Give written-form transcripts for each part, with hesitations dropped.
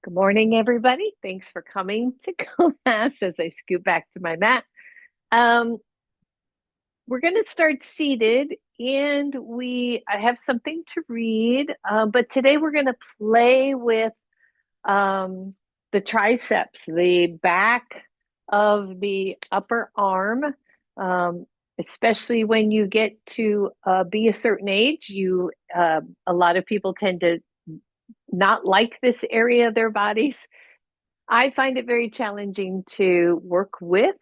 Good morning, everybody. Thanks for coming to class as I scoot back to my mat. Um, we're going to start seated, and I have something to read, but today we're going to play with um, the triceps, the back of the upper arm. Um, Especially when you get to be a certain age, a lot of people tend to not like this area of their bodies. I find it very challenging to work with.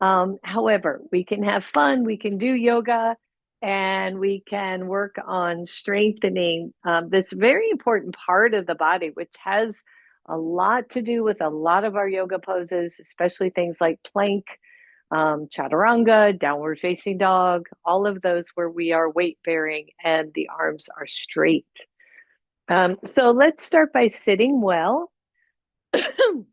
However, we can have fun, we can do yoga, and we can work on strengthening this very important part of the body, which has a lot to do with a lot of our yoga poses, especially things like plank, chaturanga, downward facing dog, all of those where we are weight bearing and the arms are straight. So let's start by sitting well. And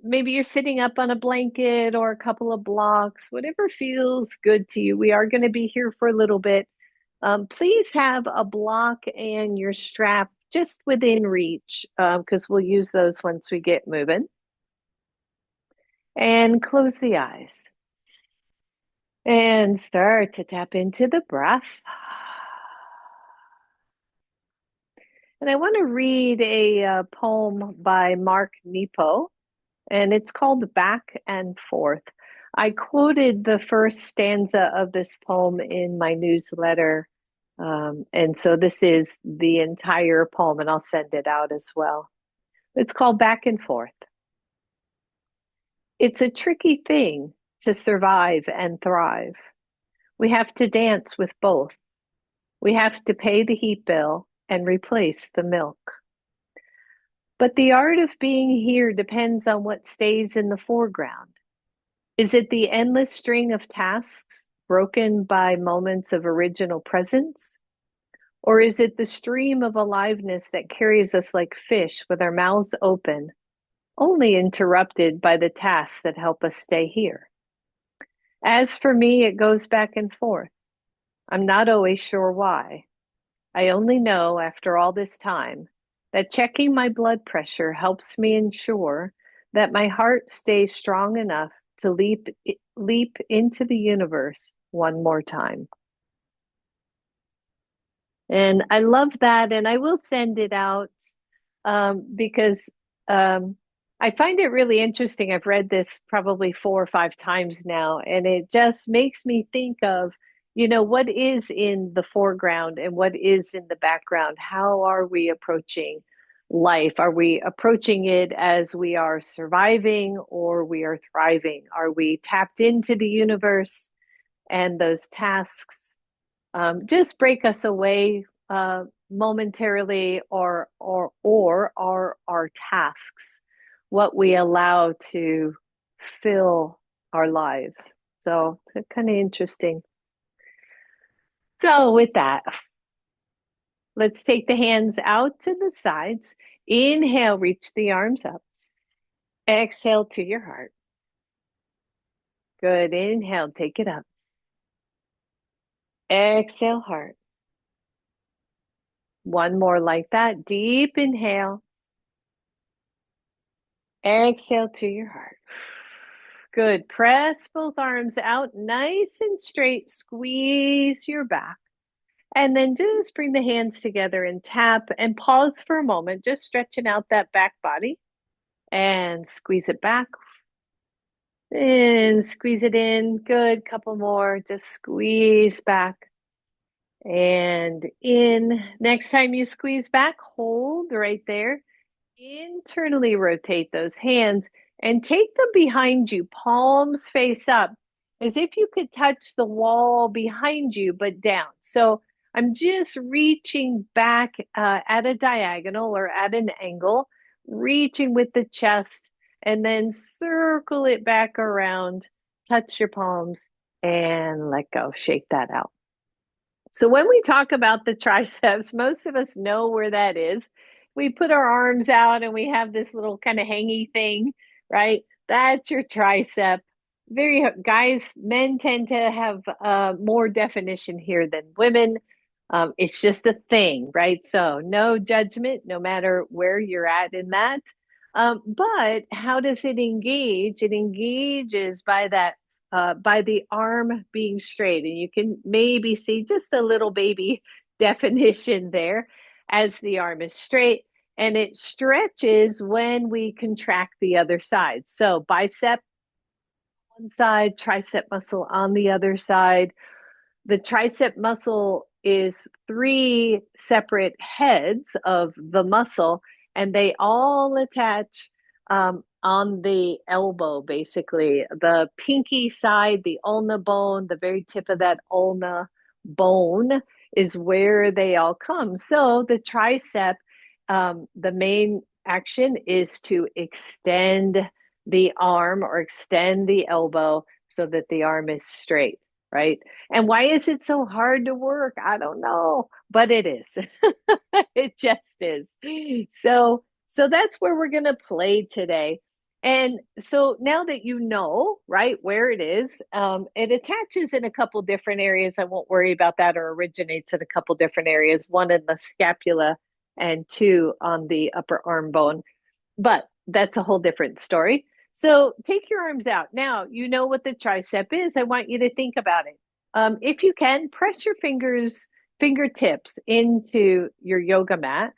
maybe you're sitting up on a blanket or a couple of blocks, whatever feels good to you. We are going to be here for a little bit. Please have a block and your strap just within reach because we'll use those once we get moving. And close the eyes and start to tap into the breath. And I want to read a poem by Mark Nepo, and it's called Back and Forth. I quoted the first stanza of this poem in my newsletter. And so this is the entire poem, and I'll send it out as well. It's called Back and Forth. It's a tricky thing to survive and thrive. We have to dance with both. We have to pay the heat bill and replace the milk. But the art of being here depends on what stays in the foreground. Is it the endless string of tasks broken by moments of original presence? Or is it the stream of aliveness that carries us like fish with our mouths open, only interrupted by the tasks that help us stay here? As for me, it goes back and forth. I'm not always sure why. I only know after all this time that checking my blood pressure helps me ensure that my heart stays strong enough to leap into the universe one more time. And I love that, and I will send it out because I find it really interesting. I've read this probably 4 or 5 times now, and it just makes me think of, what is in the foreground and what is in the background. How are we approaching life? Are we approaching it as we are surviving or we are thriving? Are we tapped into the universe and those tasks just break us away momentarily, or are our tasks what we allow to fill our lives? So it's kind of interesting. So with that, let's take the hands out to the sides. Inhale, reach the arms up. Exhale to your heart. Good. Inhale, take it up. Exhale, heart. One more like that. Deep inhale. Exhale to your heart. Good. Press both arms out nice and straight. Squeeze your back. And then just bring the hands together and tap and pause for a moment, just stretching out that back body and squeeze it back and squeeze it in. Good. Couple more. Just squeeze back and in. Next time you squeeze back, hold right there. Internally rotate those hands and take them behind you, palms face up, as if you could touch the wall behind you, but down. So I'm just reaching back at a diagonal or at an angle, reaching with the chest, and then circle it back around, touch your palms, and let go. Shake that out. So when we talk about the triceps, most of us know where that is. We put our arms out and we have this little kind of hangy thing, right? That's your tricep. Very guys, men tend to have more definition here than women. It's just a thing, right? So no judgment, no matter where you're at in that. But how does it engage? It engages by by the arm being straight, and you can maybe see just a little baby definition there as the arm is straight, and it stretches when we contract the other side. So bicep one side, tricep muscle on the other side. The tricep muscle is three separate heads of the muscle, and they all attach on the elbow, basically. The pinky side, the ulna bone, the very tip of that ulna bone is where they all come. So the tricep, the main action is to extend the arm or extend the elbow so that the arm is straight, right? And why is it so hard to work? I don't know, but it is. It just is. So that's where we're going to play today. And so now that you know, right, where it is, it attaches in a couple different areas. I won't worry about that, or originates in a couple different areas, one in the scapula and two on the upper arm bone. But that's a whole different story. So take your arms out. Now, you know what the tricep is. I want you to think about it. If you can, press your fingertips into your yoga mat.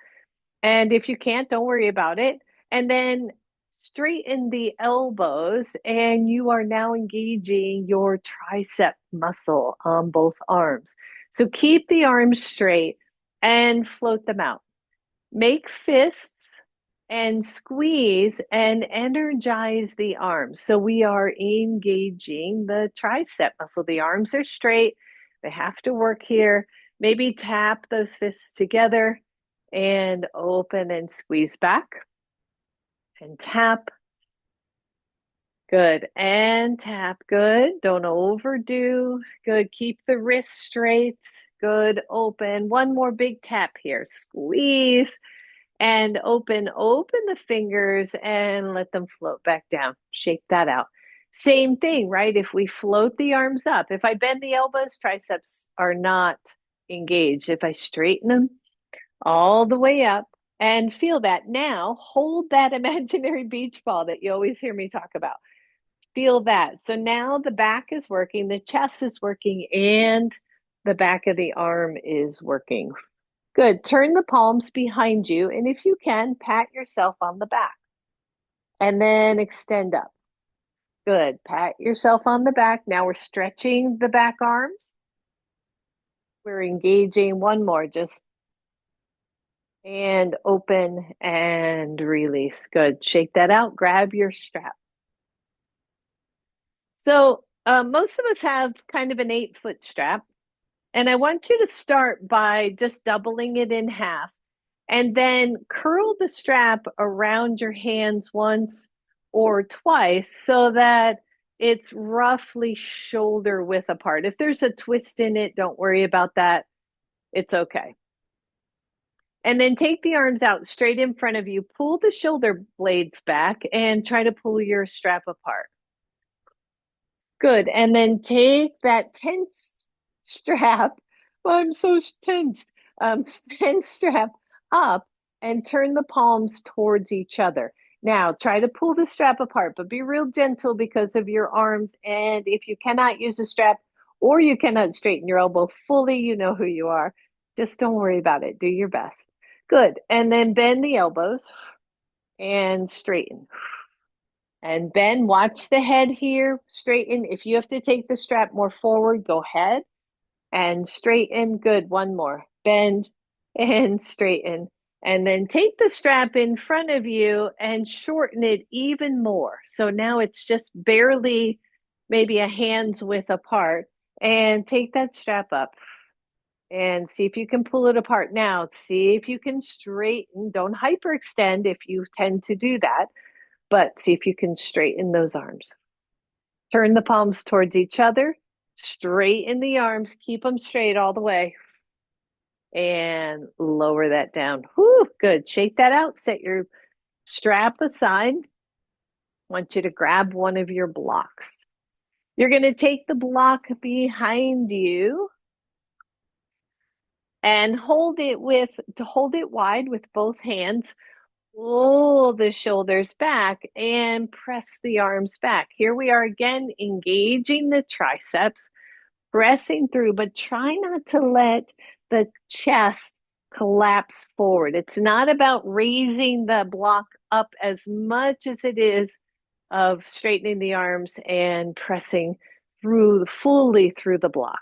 And if you can't, don't worry about it. And then straighten the elbows, and you are now engaging your tricep muscle on both arms. So keep the arms straight and float them out. Make fists and squeeze and energize the arms. So we are engaging the tricep muscle. The arms are straight, they have to work here. Maybe tap those fists together and open and squeeze back and tap. Good. And tap. Good. Don't overdo. Good. Keep the wrist straight. Good. Open. One more big tap here. Squeeze and open the fingers and let them float back down. Shake that out. Same thing, right? If we float the arms up, if I bend the elbows, triceps are not engaged. If I straighten them all the way up and feel that, now hold that imaginary beach ball that you always hear me talk about. Feel that. So now the back is working, the chest is working, and the back of the arm is working. Good. Turn the palms behind you, and if you can, pat yourself on the back and then extend up. Good. Pat yourself on the back. Now we're stretching the back arms. We're engaging one more, just and open and release. Good. Shake that out. Grab your strap. So, most of us have kind of an 8-foot strap, and I want you to start by just doubling it in half. And then curl the strap around your hands once or twice so that it's roughly shoulder width apart. If there's a twist in it, don't worry about that. It's okay. And then take the arms out straight in front of you. Pull the shoulder blades back and try to pull your strap apart. Good. And then take that tense strap. Oh, I'm so tensed. Tense strap up and turn the palms towards each other. Now, try to pull the strap apart, but be real gentle because of your arms. And if you cannot use a strap or you cannot straighten your elbow fully, you know who you are. Just don't worry about it. Do your best. Good. And then bend the elbows and straighten. And bend, watch the head here, straighten. If you have to take the strap more forward, go ahead and straighten. Good, one more. Bend and straighten. And then take the strap in front of you and shorten it even more. So now it's just barely maybe a hand's width apart. And take that strap up and see if you can pull it apart. Now, see if you can straighten. Don't hyperextend if you tend to do that, but see if you can straighten those arms. Turn the palms towards each other, straighten the arms, keep them straight all the way, and lower that down. Whew, good. Shake that out. Set your strap aside. I want you to grab one of your blocks. You're going to take the block behind you And hold it wide with both hands. Pull the shoulders back and press the arms back. Here we are again, engaging the triceps, pressing through, but try not to let the chest collapse forward. It's not about raising the block up as much as it is of straightening the arms and pressing through fully through the block.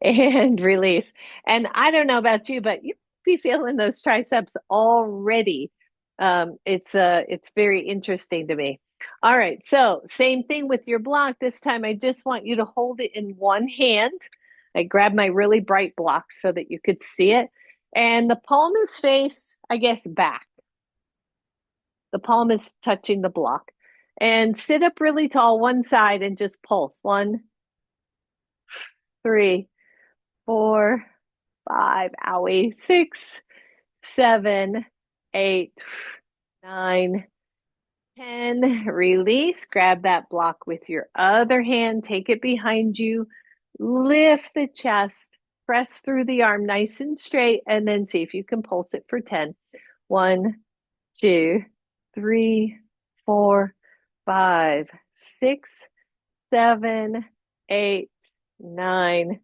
And release. And I don't know about you, but you be feeling those triceps already. It's very interesting to me. All right, so same thing with your block. This time I just want you to hold it in one hand. I grabbed my really bright block so that you could see it. And the palm is face, I guess, back. The palm is touching the block. And sit up really tall, one side, and just pulse. 1, 3, 4, 5, owie, 6, 7, 8, 9, 10. Release. Grab that block with your other hand. Take it behind you. Lift the chest. Press through the arm nice and straight. And then see if you can pulse it for 10. 1, 2, 3, 4, 5, 6, 7, 8, 9,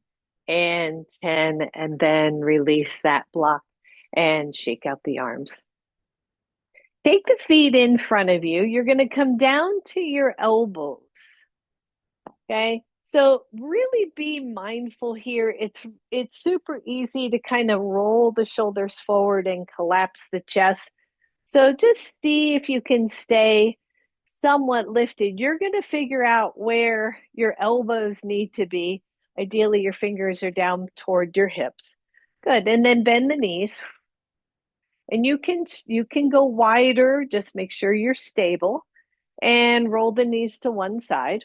and 10. And then release that block and shake out the arms. Take the feet in front of you. You're going to come down to your elbows. Okay. So really be mindful here. It's super easy to kind of roll the shoulders forward and collapse the chest. So just see if you can stay somewhat lifted. You're going to figure out where your elbows need to be. Ideally, your fingers are down toward your hips. Good. And then bend the knees. And you can go wider, just make sure you're stable and roll the knees to one side.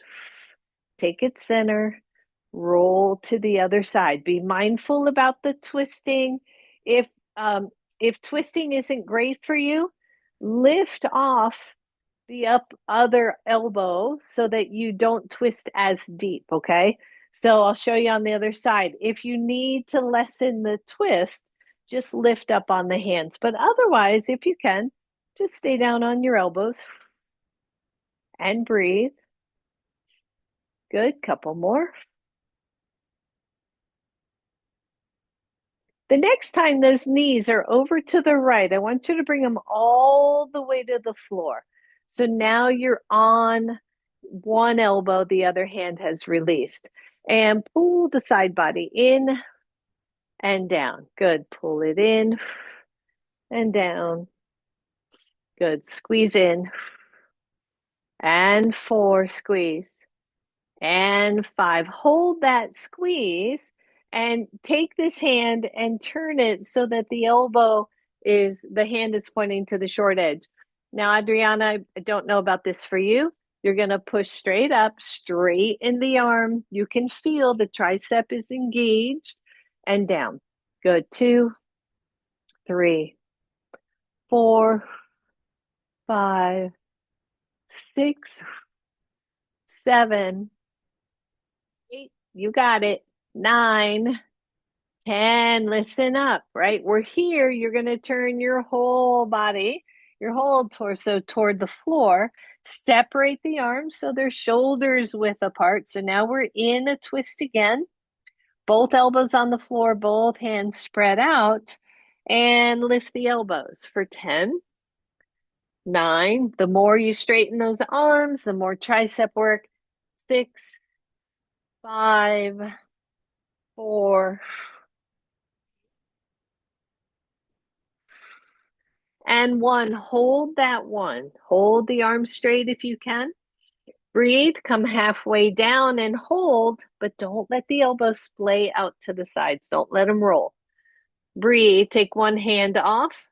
Take it center, roll to the other side. Be mindful about the twisting. If if twisting isn't great for you, lift off the other elbow so that you don't twist as deep, okay? So I'll show you on the other side. If you need to lessen the twist, just lift up on the hands. But otherwise, if you can, just stay down on your elbows and breathe. Good. Couple more. The next time those knees are over to the right, I want you to bring them all the way to the floor. So now you're on one elbow, the other hand has released. And pull the side body in and down. Good. Pull it in and down. Good. Squeeze in. And 4, squeeze. And 5. Hold that squeeze and take this hand and turn it so that the hand is pointing to the short edge. Now, Adriana, I don't know about this for you. You're going to push straight up, straight in the arm. You can feel the tricep is engaged and down. Good. 2, 3, 4, 5, 6, 7, 8. You got it. 9, 10. Listen up, right? We're here. You're going to turn your whole body, your whole torso toward the floor. Separate the arms so they're shoulders width apart. So now we're in a twist again. Both elbows on the floor, both hands spread out, and lift the elbows for 10. 9. The more you straighten those arms, the more tricep work. 6, 5, 4, and 1. Hold that 1. Hold the arms straight if you can. Breathe, come halfway down and hold, but don't let the elbows splay out to the sides. Don't let them roll. Breathe, take one hand off.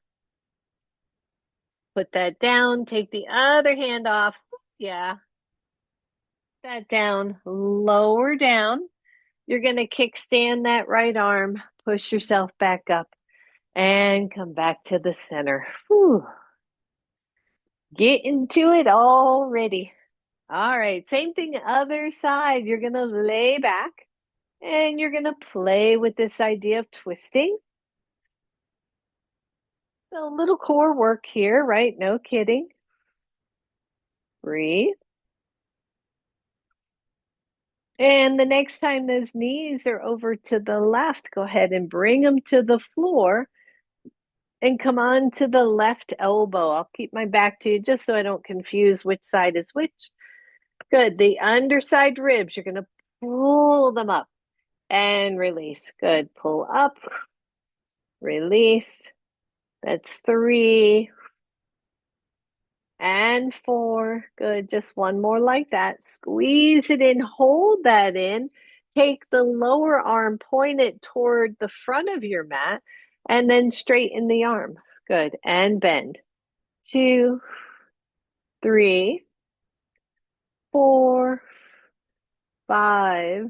Put that down, take the other hand off. Yeah. That down, lower down. You're going to kickstand that right arm, push yourself back up, and come back to the center. Whew. Get into it already. All right, same thing, other side. You're going to lay back. And you're going to play with this idea of twisting. A little core work here, right? No kidding. Breathe. And the next time those knees are over to the left, go ahead and bring them to the floor and come on to the left elbow. I'll keep my back to you just so I don't confuse which side is which. Good. The underside ribs, you're going to pull them up and release. Good. Pull up, release. That's 3 and 4. Good. Just one more like that. Squeeze it in, hold that in. Take the lower arm, point it toward the front of your mat, and then straighten the arm. Good. And bend. 2, 3, 4, 5,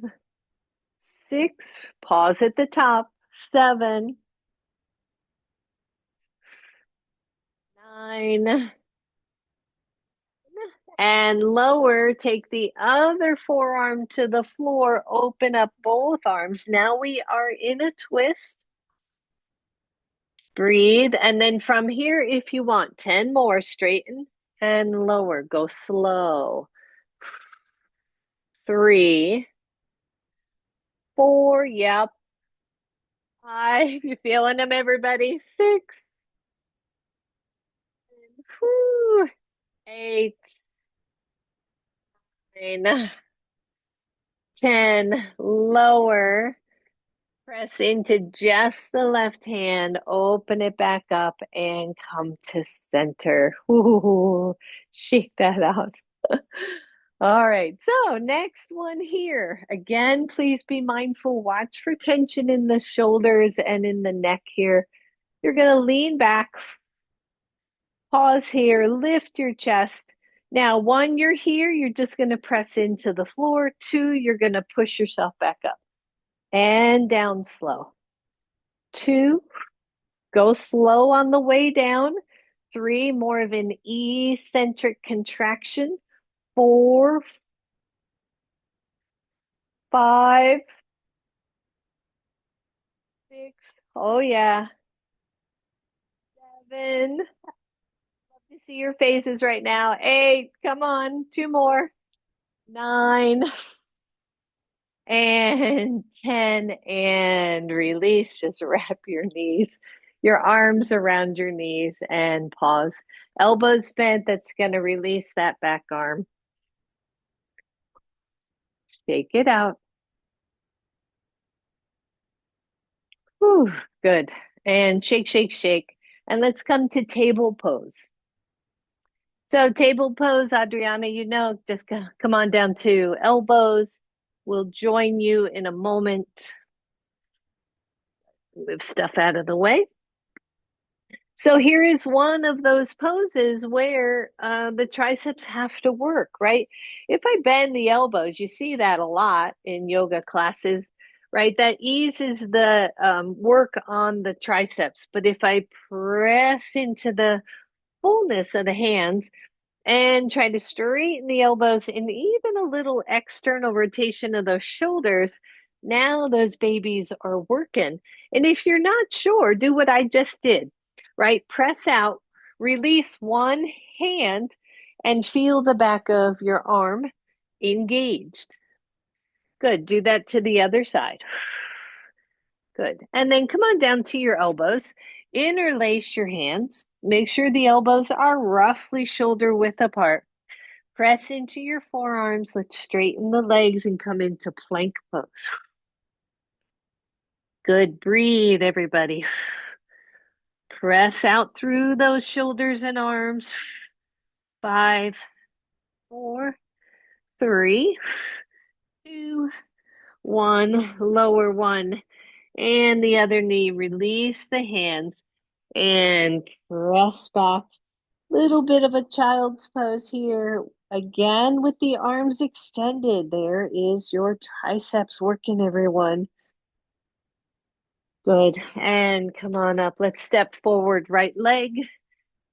6. Pause at the top. 7, 9, and lower. Take the other forearm to the floor. Open up both arms. Now we are in a twist. Breathe. And then from here, if you want, 10 more. Straighten and lower. Go slow. 3, 4. Yep. 5. You feeling them, everybody? 6. Whew. 8. 9. 10. Lower. Press into just the left hand, open it back up, and come to center. Ooh, shake that out. All right, so next one here. Again, please be mindful. Watch for tension in the shoulders and in the neck here. You're going to lean back, pause here, lift your chest. Now, 1, you're here, you're just going to press into the floor. 2, you're going to push yourself back up and down slow. 2, go slow on the way down. 3, more of an eccentric contraction. 4, 5, 6. Oh, yeah. 7. Love to see your faces right now. 8. Come on. 2 more. 9. And 10. And release. Just wrap your knees, your arms around your knees, and pause. Elbows bent. That's going to release that back arm. Shake it out. Whew, good. And shake, shake, shake. And let's come to table pose. So table pose, Adriana, just come on down to elbows. We'll join you in a moment. Move stuff out of the way. So here is one of those poses where the triceps have to work, right? If I bend the elbows, you see that a lot in yoga classes, right? That eases the work on the triceps. But if I press into the fullness of the hands and try to straighten the elbows and even a little external rotation of those shoulders, now those babies are working. And if you're not sure, do what I just did, right? Press out, release one hand, and feel the back of your arm engaged. Good. Do that to the other side. Good. And then come on down to your elbows. Interlace your hands. Make sure the elbows are roughly shoulder width apart. Press into your forearms. Let's straighten the legs and come into plank pose. Good. Breathe, everybody. Press out through those shoulders and arms. 5, 4, 3, 2, 1. Lower one and the other knee. Release the hands and press back. Little bit of a child's pose here. Again, with the arms extended. There is your triceps working, everyone. Good. And come on up. Let's step forward, right leg.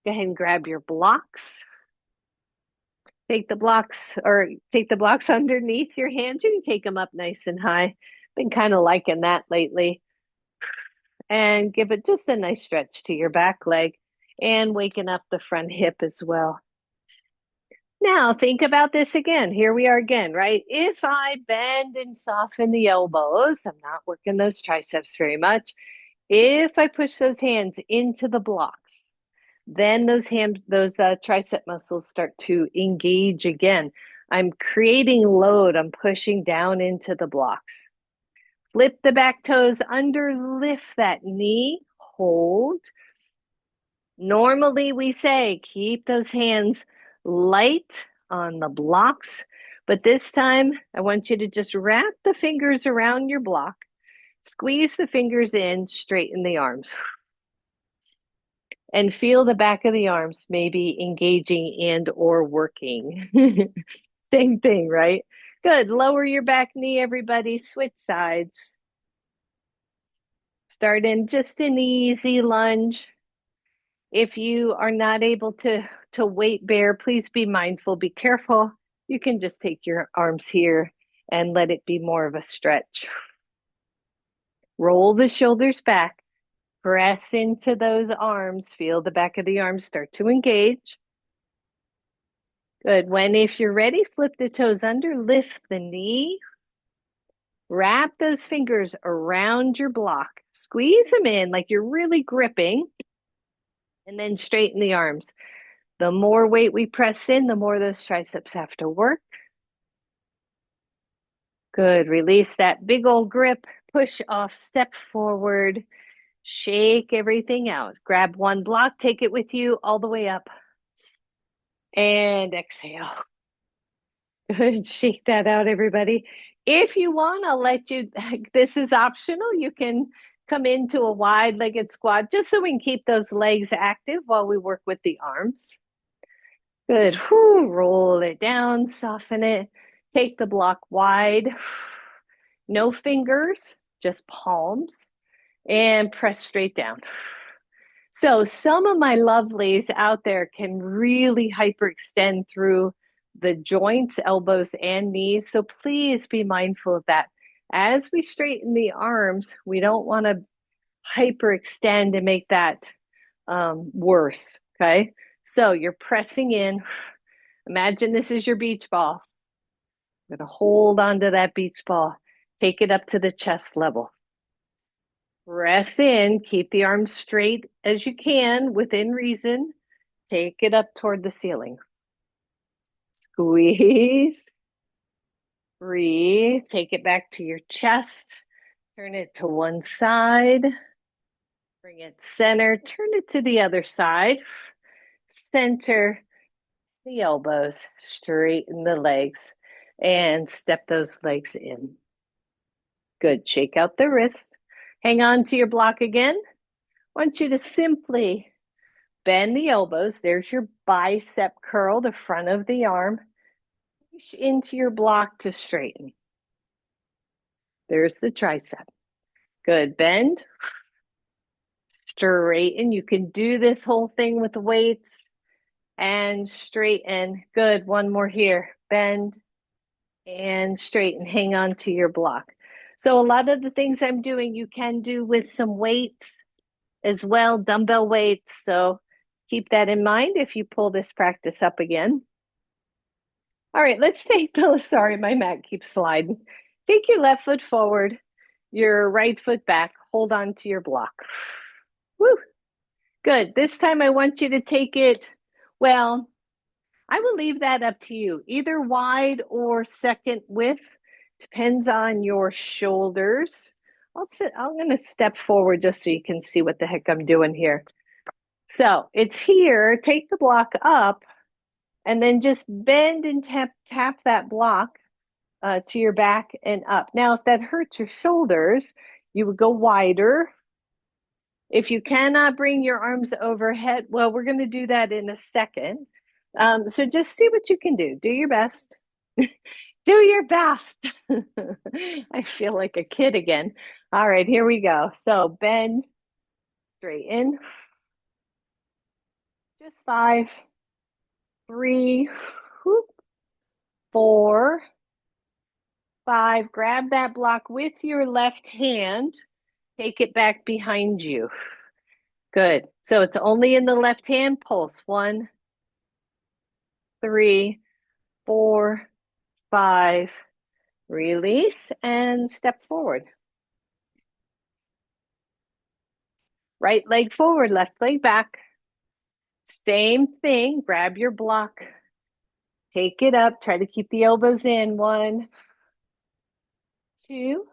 Go ahead and grab your blocks. Take the blocks underneath your hands. You can take them up nice and high. Been kind of liking that lately. And give it just a nice stretch to your back leg and waking up the front hip as well. Now, think about this again. Here we are again, right? If I bend and soften the elbows, I'm not working those triceps very much. If I push those hands into the blocks, then those tricep muscles start to engage again. I'm creating load. I'm pushing down into the blocks. Flip the back toes under, lift that knee, hold. Normally, we say keep those hands light on the blocks, but this time I want you to just wrap the fingers around your block, squeeze the fingers in, straighten the arms, and feel the back of the arms maybe engaging and or working. Same thing, right? Good. Lower your back knee, everybody. Switch sides. Start in just an easy lunge. If you are not able to weight bear, please be mindful, be careful. You can just take your arms here and let it be more of a stretch. Roll the shoulders back, press into those arms, feel the back of the arms start to engage. Good. If you're ready, flip the toes under, lift the knee, wrap those fingers around your block, squeeze them in like you're really gripping, and then straighten the arms. The more weight we press in, the more those triceps have to work. Good. Release that big old grip, push off, step forward, shake everything out. Grab one block, take it with you all the way up, and exhale. Good. Shake that out, everybody. If you want, I'll let you, this is optional. You can come into a wide-legged squat just so we can keep those legs active while we work with the arms. Good. Whew. Roll it down, soften it. Take the block wide. No fingers, just palms. And press straight down. So some of my lovelies out there can really hyperextend through the joints, elbows, and knees. So please be mindful of that. As we straighten the arms, we don't want to hyperextend and make that worse. Okay. So you're pressing in. Imagine this is your beach ball. You're going to hold onto that beach ball. Take it up to the chest level. Press in, keep the arms straight as you can within reason. Take it up toward the ceiling. Squeeze. Breathe. Take it back to your chest. Turn it to one side. Bring it center. Turn it to the other side. Center the elbows. Straighten the legs. And step those legs in. Good. Shake out the wrists. Hang on to your block again. I want you to simply bend the elbows. There's your bicep curl, the front of the arm. Push into your block to straighten. There's the tricep. Good. Bend. Straighten. You can do this whole thing with the weights and straighten. Good. One more here. Bend and straighten. Hang on to your block. So a lot of the things I'm doing, you can do with some weights as well, dumbbell weights. So keep that in mind if you pull this practice up again. All right, let's take the, sorry, my mat keeps sliding. Take your left foot forward, your right foot back, hold on to your block. Woo, good. This time I want you to take it, well, I will leave that up to you, either wide or second width, depends on your shoulders. I'm gonna step forward just so you can see what the heck I'm doing here. So it's here, take the block up, and then just bend and tap that block to your back and up. Now, if that hurts your shoulders, you would go wider. If you cannot bring your arms overhead, well, we're going to do that in a second. So just see what you can do. Do your best. Do your best. I feel like a kid again. All right, here we go. So bend, straighten. Just 5, 3, 4, 5. Grab that block with your left hand. Take it back behind you. Good. So it's only in the left hand. Pulse. 1, 3, 4, 5. Release and step forward. Right leg forward, left leg back. Same thing. Grab your block. Take it up. Try to keep the elbows in. 1, 2,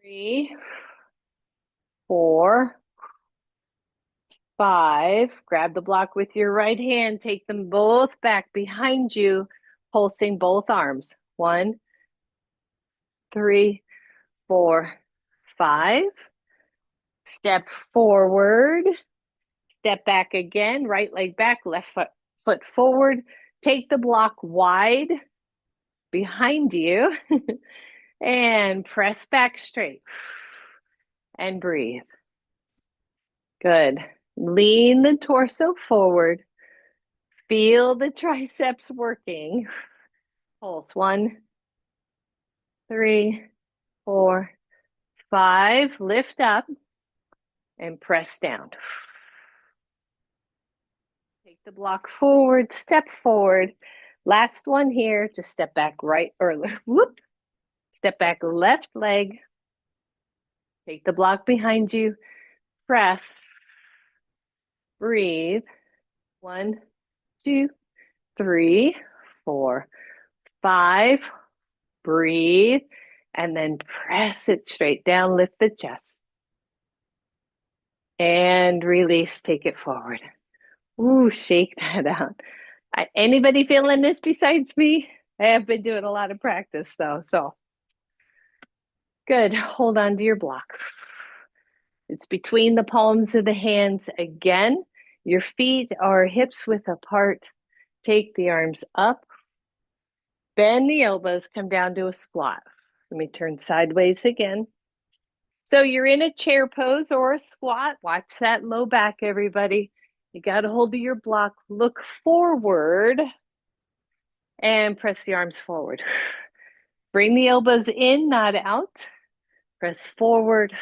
3, 4, 5. Grab the block with your right hand. Take them both back behind you, pulsing both arms. 1, 3, 4, 5. Step forward. Step back again. Right leg back, left foot forward. Take the block wide behind you and press back straight and breathe. Good. Lean the torso forward. Feel the triceps working. Pulse. 1, 3, 4, 5. Lift up and press down. Take the block forward, step forward. Last one here. Just step back right or whoop. Step back left leg. Take the block behind you. Press. Breathe. 1, 2, 3, 4, 5. Breathe. And then press it straight down. Lift the chest. And release. Take it forward. Ooh, shake that out. Anybody feeling this besides me? I have been doing a lot of practice though, so good. Hold on to your block. It's between the palms of the hands again. Your feet are hips width apart. Take the arms up. Bend the elbows, come down to a squat. Let me turn sideways again. So you're in a chair pose or a squat. Watch that low back, everybody. You got to hold to your block. Look forward and press the arms forward. Bring the elbows in, not out. Press forward.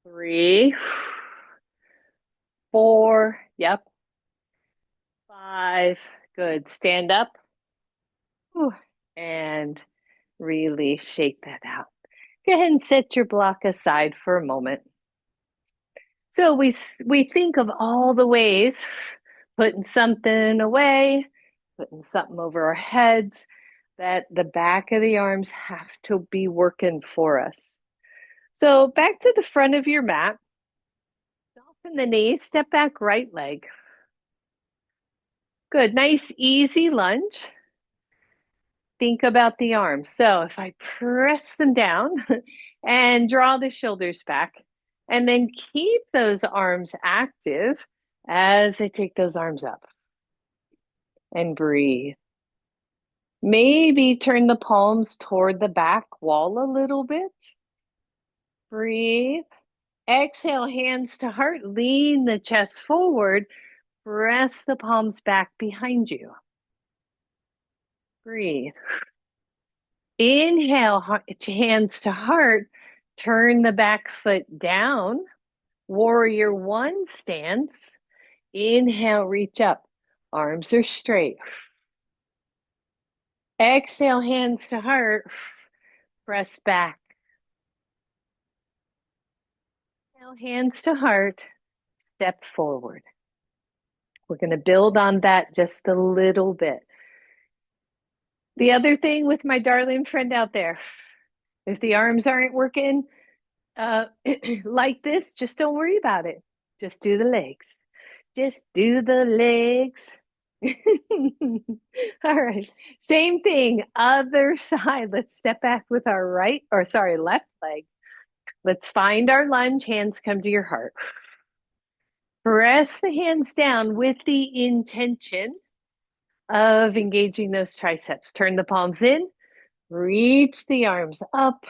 3, 4, yep. 5, good. Stand up. And really shake that out. Go ahead and set your block aside for a moment. So we think of all the ways, putting something away, putting something over our heads, that the back of the arms have to be working for us. So back to the front of your mat. Soften the knees, step back right leg. Good, nice easy lunge. Think about the arms. So if I press them down and draw the shoulders back, and then keep those arms active as I take those arms up. And breathe. Maybe turn the palms toward the back wall a little bit. Breathe. Exhale, hands to heart. Lean the chest forward. Press the palms back behind you. Breathe. Inhale, hands to heart. Turn the back foot down. Warrior 1 stance. Inhale, reach up. Arms are straight. Exhale, hands to heart. Press back. Inhale, hands to heart. Step forward. We're going to build on that just a little bit. The other thing with my darling friend out there, if the arms aren't working like this, just don't worry about it. Just do the legs. Just do the legs. All right. Same thing. Other side. Let's step back with our left leg. Let's find our lunge. Hands come to your heart. Press the hands down with the intention of engaging those triceps. Turn the palms in. Reach the arms up.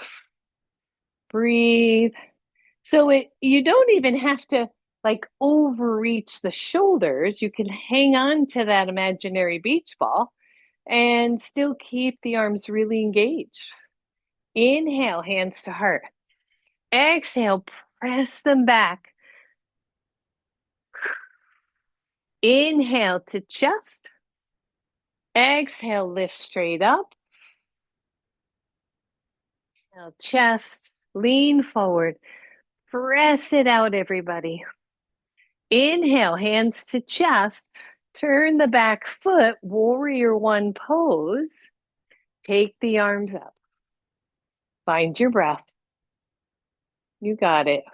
Breathe. So you don't even have to like overreach the shoulders. You can hang on to that imaginary beach ball. And still keep the arms really engaged. Inhale, hands to heart. Exhale, press them back. Inhale to chest. Exhale, lift straight up. Now chest, lean forward. Press it out, everybody. Inhale, hands to chest. Turn the back foot, warrior one pose. Take the arms up. Find your breath. You got it.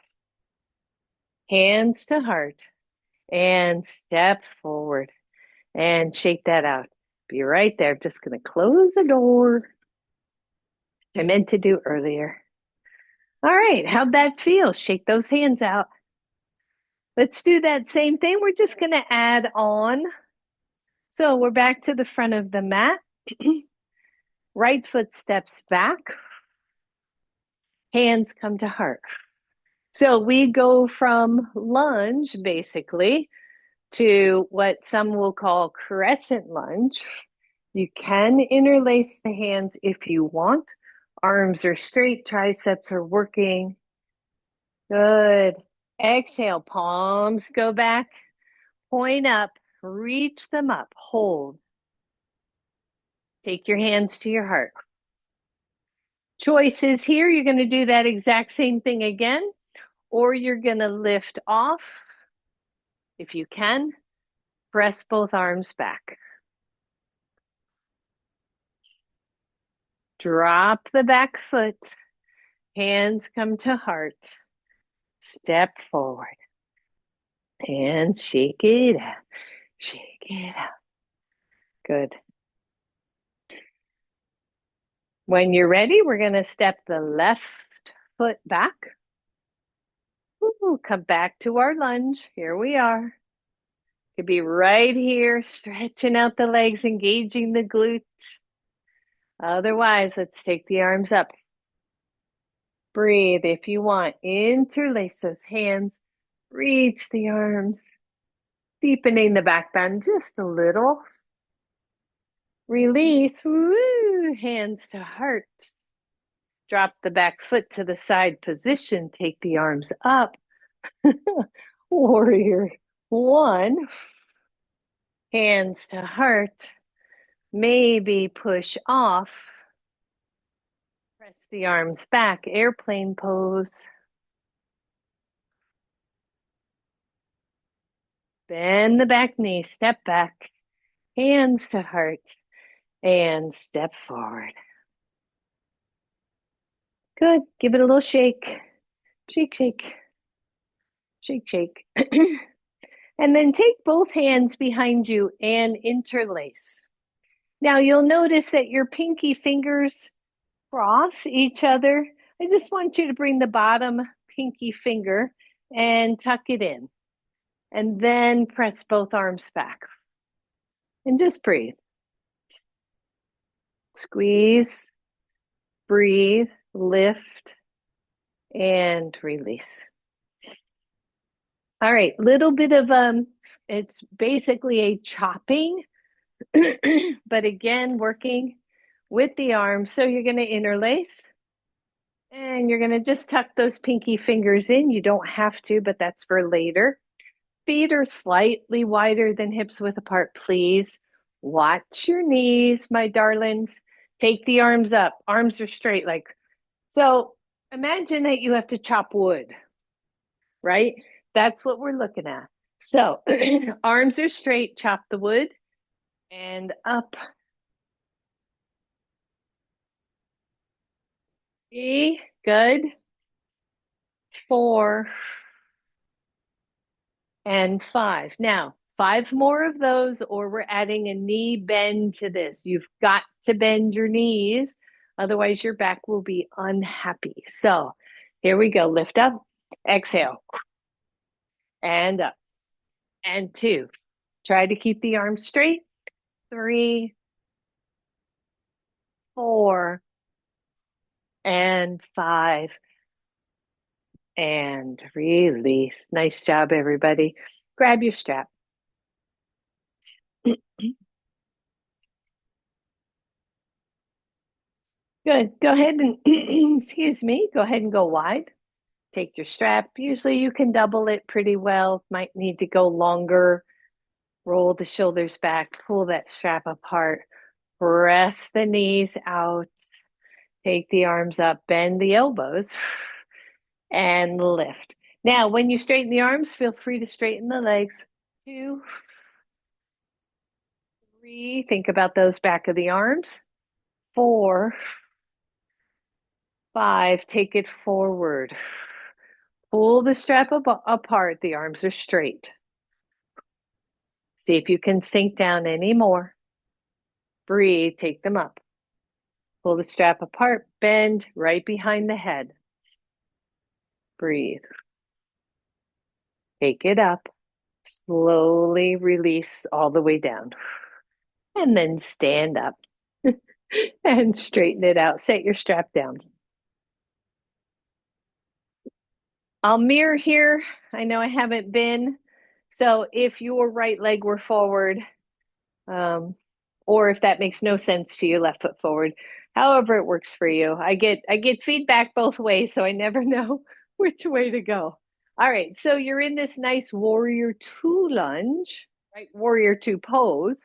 Hands to heart. And step forward. And shake that out. Be right there. Just going to close the door. I meant to do earlier. All right, how'd that feel? Shake those hands out. Let's do that same thing. We're just going to add on. So we're back to the front of the mat. Right foot steps back. Hands come to heart. So we go from lunge, basically, to what some will call crescent lunge. You can interlace the hands if you want. Arms are straight, triceps are working. Good. Exhale, palms go back, point up, reach them up, hold. Take your hands to your heart. Choices here, you're going to do that exact same thing again, or you're going to lift off. If you can, press both arms back. Drop the back foot, hands come to heart. Step forward and shake it out. Shake it out. Good. When you're ready, we're going to step the left foot back. Ooh, come back to our lunge. Here we are. Could be right here, stretching out the legs, engaging the glutes. Otherwise, let's take the arms up. Breathe if you want. Interlace those hands. Reach the arms. Deepening the back bend just a little. Release. Woo, hands to heart. Drop the back foot to the side position. Take the arms up. Warrior one. Hands to heart. Maybe push off. Press the arms back. Airplane pose. Bend the back knee. Step back. Hands to heart. And step forward. Good. Give it a little shake. Shake, shake. Shake, shake. And then take both hands behind you and interlace. Now you'll notice that your pinky fingers cross each other. I just want you to bring the bottom pinky finger and tuck it in. And then press both arms back. And just breathe. Squeeze, breathe, lift, and release. All right, little bit of it's basically a chopping, but again, working with the arms. So you're going to interlace and you're going to just tuck those pinky fingers in. You don't have to, but that's for later. Feet are slightly wider than hips width apart, please. Watch your knees, my darlings. Take the arms up. Arms are straight. So imagine that you have to chop wood, right? That's what we're looking at. So arms are straight, chop the wood, and up. 3, good. 4, and 5. Now, 5 more of those, or we're adding a knee bend to this. You've got to bend your knees, otherwise your back will be unhappy. So here we go. Lift up, exhale, and up, and 2. Try to keep the arms straight. 3, 4, and 5, and release. Nice job, everybody. Grab your strap. Good. Go ahead and, excuse me, go ahead and go wide. Take your strap. Usually you can double it pretty well. Might need to go longer. Roll the shoulders back, pull that strap apart, press the knees out, take the arms up, bend the elbows, and lift. Now, when you straighten the arms, feel free to straighten the legs. 2, 3, think about those back of the arms. 4, 5, take it forward. Pull the strap apart, the arms are straight. See if you can sink down any more. Breathe, take them up. Pull the strap apart, bend right behind the head. Breathe. Take it up. Slowly release all the way down. And then stand up and straighten it out. Set your strap down. I'll mirror here. I know I haven't been. So if your right leg were forward, um, or if that makes no sense to you, left foot forward, however it works for you. I get feedback both ways, so I never know which way to go. All right, so you're in this nice warrior two lunge, right? Warrior two pose.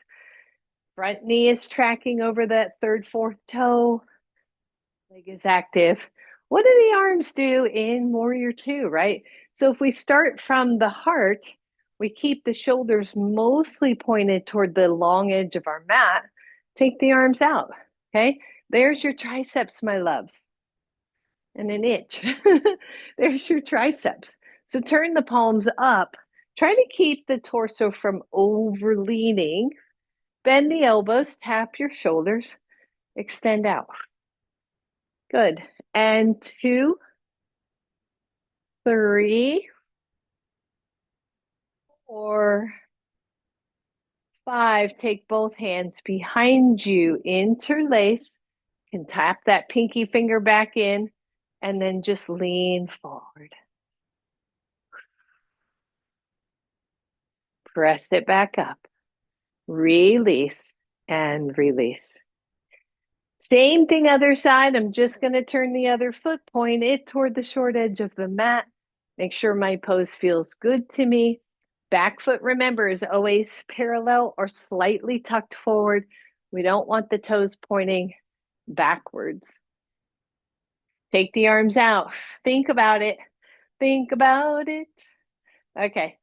Front knee is tracking over that third, fourth toe. Leg is active. What do the arms do in warrior two, right? So if we start from the heart, we keep the shoulders mostly pointed toward the long edge of our mat. Take the arms out. Okay. There's your triceps, my loves, and an itch. There's your triceps. So turn the palms up. Try to keep the torso from overleaning. Bend the elbows, tap your shoulders, extend out. Good. And 2, 3, 4, 5. Take both hands behind you, interlace. You can tap that pinky finger back in, and then just lean forward. Press it back up. Release and release. Same thing, other side. I'm just going to turn the other foot, point it toward the short edge of the mat. Make sure my pose feels good to me. Back foot, remember, is always parallel or slightly tucked forward. We don't want the toes pointing backwards. Take the arms out. Think about it. Think about it. Okay.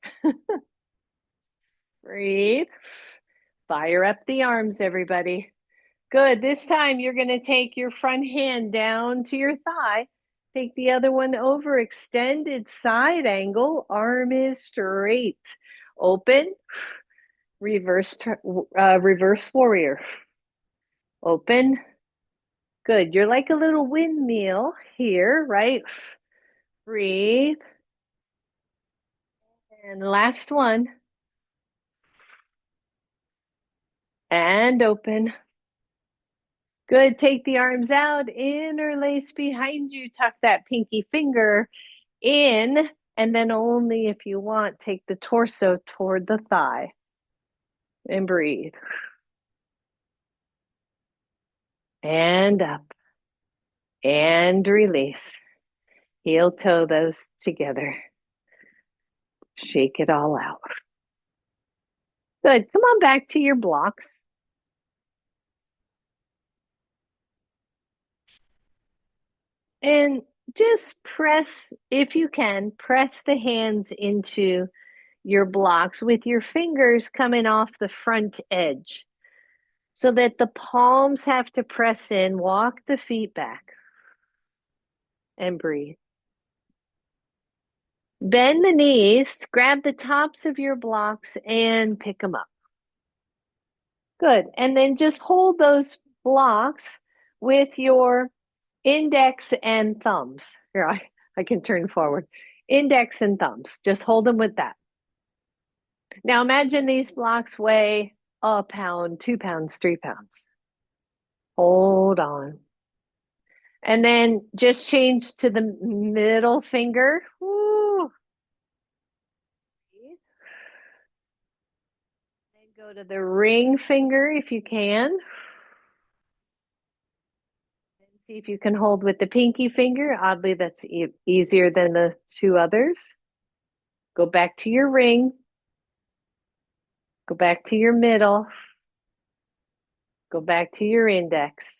Breathe. Fire up the arms, everybody. Good. This time you're going to take your front hand down to your thigh. Take the other one over, extended side angle. Arm is straight. Open. Reverse warrior. Open. Good. You're like a little windmill here, right? Breathe. And last one. And open. Good. Take the arms out, interlace behind you, tuck that pinky finger in, and then only if you want, take the torso toward the thigh and breathe. And up and release. Heel toe those together. Shake it all out. Good. Come on back to your blocks. And just press, if you can, press the hands into your blocks with your fingers coming off the front edge so that the palms have to press in. Walk the feet back and breathe. Bend the knees, grab the tops of your blocks and pick them up. Good. And then just hold those blocks with your index and thumbs. Here, I can turn forward. Index and thumbs. Just hold them with that. Now imagine these blocks weigh a pound, 2 pounds, 3 pounds. Hold on. And then just change to the middle finger. Woo. Then go to the ring finger if you can. See if you can hold with the pinky finger. Oddly, that's easier than the two others. Go back to your ring. Go back to your middle. Go back to your index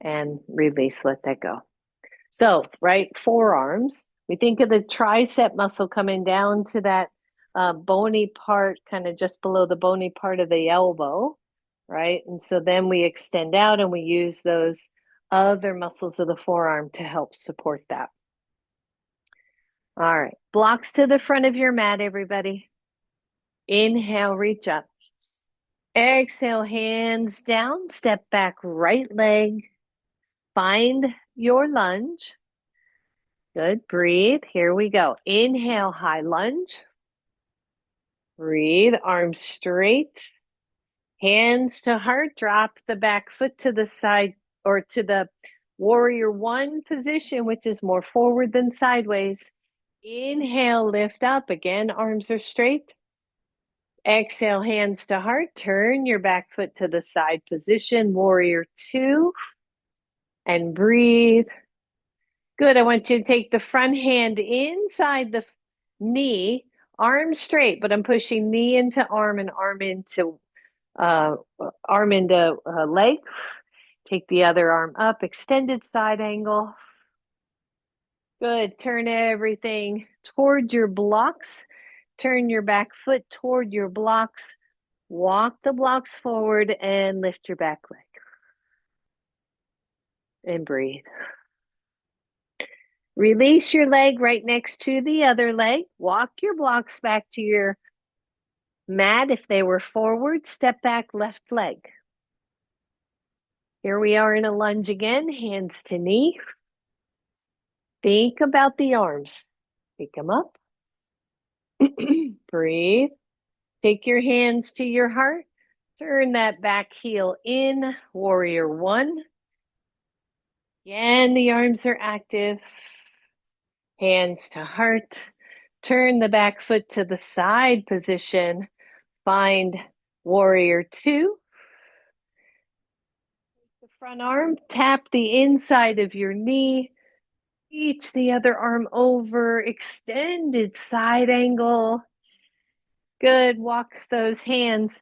and release. Let that go. So, right, forearms. We think of the tricep muscle coming down to that bony part, kind of just below the bony part of the elbow, right? And so then we extend out and we use those other muscles of the forearm to help support that. All right, blocks to the front of your mat, everybody. Inhale, reach up. Exhale, hands down, step back, right leg. Find your lunge. Good, breathe. Here we go. Inhale, high lunge. Breathe, arms straight. Hands to heart, drop the back foot to the side or to the warrior one position, which is more forward than sideways. Inhale, lift up. Again, arms are straight. Exhale, hands to heart. Turn your back foot to the side position, warrior two. And breathe. Good. I want you to take the front hand inside the knee, arm straight, but I'm pushing knee into arm and arm into leg. Take the other arm up, extended side angle. Good. Turn everything toward your blocks. Turn your back foot toward your blocks. Walk the blocks forward and lift your back leg. And breathe. Release your leg right next to the other leg. Walk your blocks back to your mat. If they were forward, step back, left leg. Here we are in a lunge again, hands to knee. Think about the arms. Pick them up. Breathe. Take your hands to your heart. Turn that back heel in, warrior one. Again, the arms are active. Hands to heart. Turn the back foot to the side position. Find warrior two. The front arm, tap the inside of your knee. Reach the other arm over, extended side angle. Good. Walk those hands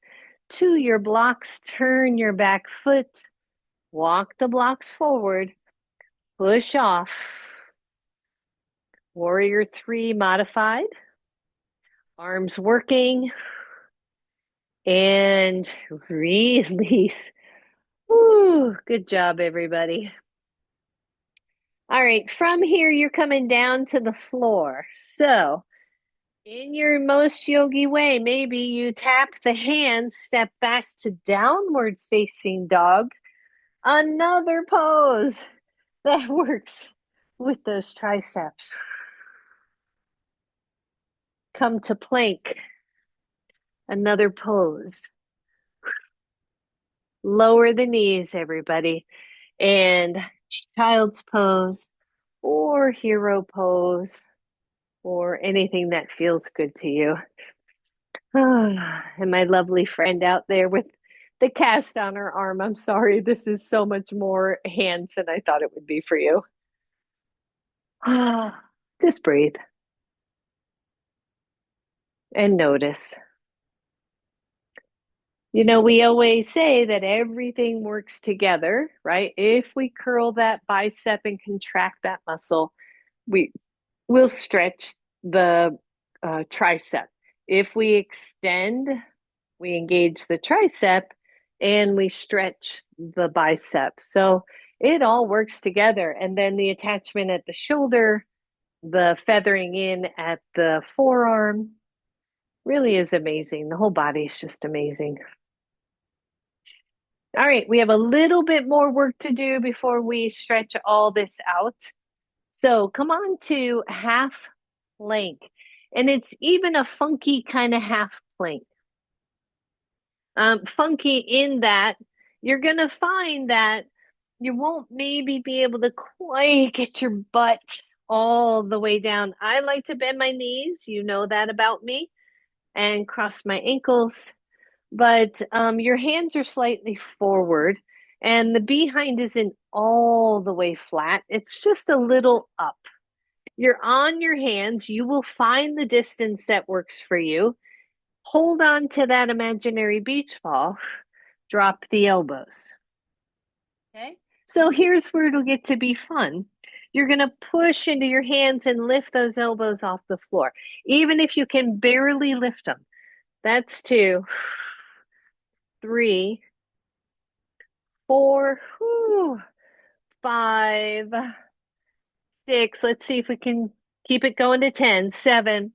to your blocks. Turn your back foot. Walk the blocks forward. Push off. Warrior three modified. Arms working. And release. Woo, good job, everybody. All right, from here, you're coming down to the floor. So, in your most yogi way, maybe you tap the hands, step back to downwards facing dog. Another pose that works with those triceps. Come to plank. Another pose. Lower the knees, everybody. And child's pose or hero pose or anything that feels good to you. And my lovely friend out there with the cast on her arm, I'm sorry, this is so much more hands than I thought it would be for you. Just breathe and notice. You know, we always say that everything works together, right? If we curl that bicep and contract that muscle, we will stretch the tricep. If we extend, we engage the tricep and we stretch the bicep. So it all works together. And then the attachment at the shoulder, the feathering in at the forearm really is amazing. The whole body is just amazing. All right, we have a little bit more work to do before we stretch all this out. So come on to half plank. And it's even a funky kind of half plank. Funky in that you're going to find that you won't maybe be able to quite get your butt all the way down. I like to bend my knees, you know that about me, and cross my ankles. But your hands are slightly forward. And the behind isn't all the way flat, it's just a little up. You're on your hands. You will find the distance that works for you. Hold on to that imaginary beach ball. Drop the elbows. Okay. So here's where it'll get to be fun. You're going to push into your hands and lift those elbows off the floor, even if you can barely lift them. That's 2, 3, 4, whew, 5, 6. Let's see if we can keep it going to 10, 7,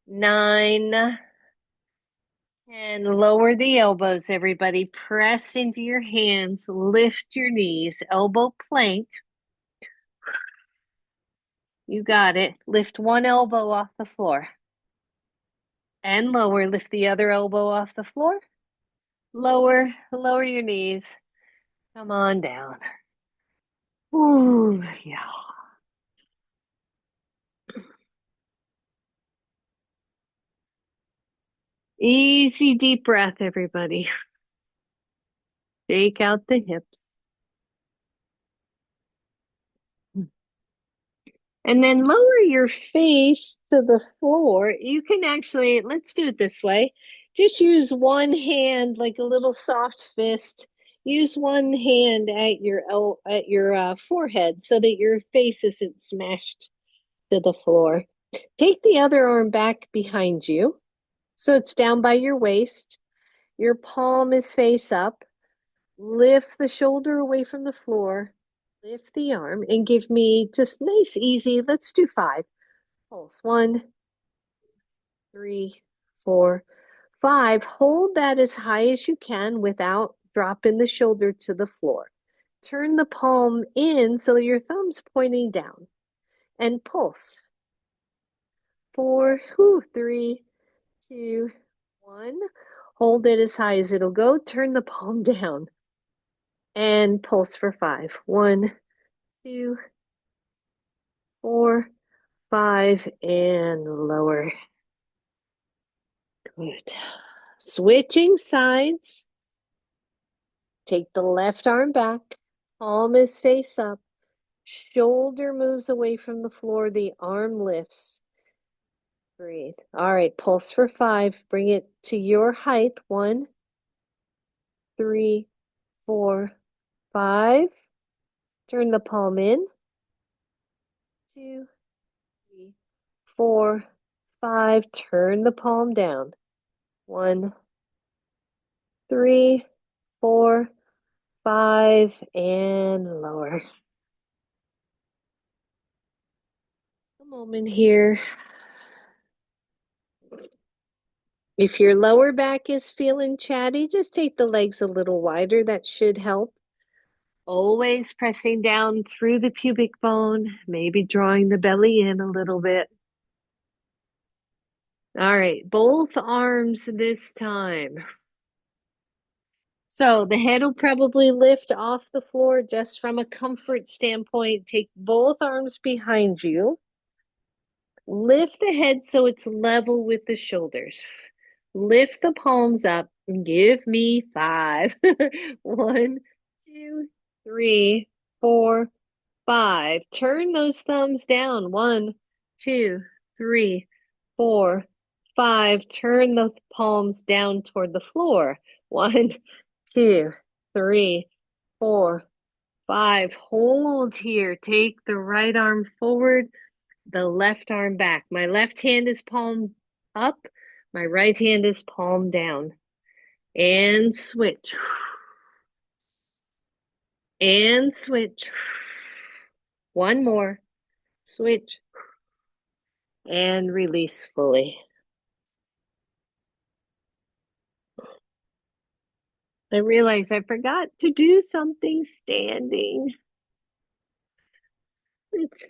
9, and lower the elbows, everybody. Press into your hands, lift your knees, elbow plank. You got it. Lift one elbow off the floor and lower. Lift the other elbow off the floor. Lower your knees. Come on down. Ooh, yeah. Easy, deep breath, everybody. Shake out the hips. And then lower your face to the floor. You can actually, let's do it this way. Just use one hand like a little soft fist. Use one hand at your forehead so that your face isn't smashed to the floor. Take the other arm back behind you so it's down by your waist. Your palm is face up. Lift the shoulder away from the floor. Lift the arm and give me just nice, easy. Let's do 5. Pulse 1, 3, 4, 5. Hold that as high as you can without dropping the shoulder to the floor. Turn the palm in so that your thumb's pointing down and pulse. 4, 3, 2, 1. Hold it as high as it'll go. Turn the palm down and pulse for 5. 1, 2, 4, 5, and lower. Good. Switching sides. Take the left arm back. Palm is face up. Shoulder moves away from the floor. The arm lifts. Breathe. All right, pulse for 5. Bring it to your height. 1, 3, 4, 5. Turn the palm in. 2, 3, 4, 5. Turn the palm down. 1, 3, 4, 5, and lower. A moment here. If your lower back is feeling chatty, just take the legs a little wider. That should help. Always pressing down through the pubic bone, maybe drawing the belly in a little bit. All right, both arms this time. So the head will probably lift off the floor just from a comfort standpoint. Take both arms behind you. Lift the head so it's level with the shoulders. Lift the palms up and give me 5. 1, 2, 3, 4, 5. Turn those thumbs down. 1, 2, 3, 4, 5. Turn the palms down toward the floor. 1, 2, 3, 4, 5. Hold here. Take the right arm forward, the left arm back. My left hand is palm up. My right hand is palm down. And switch. And switch. One more. Switch. And release fully. I realize I forgot to do something standing. It's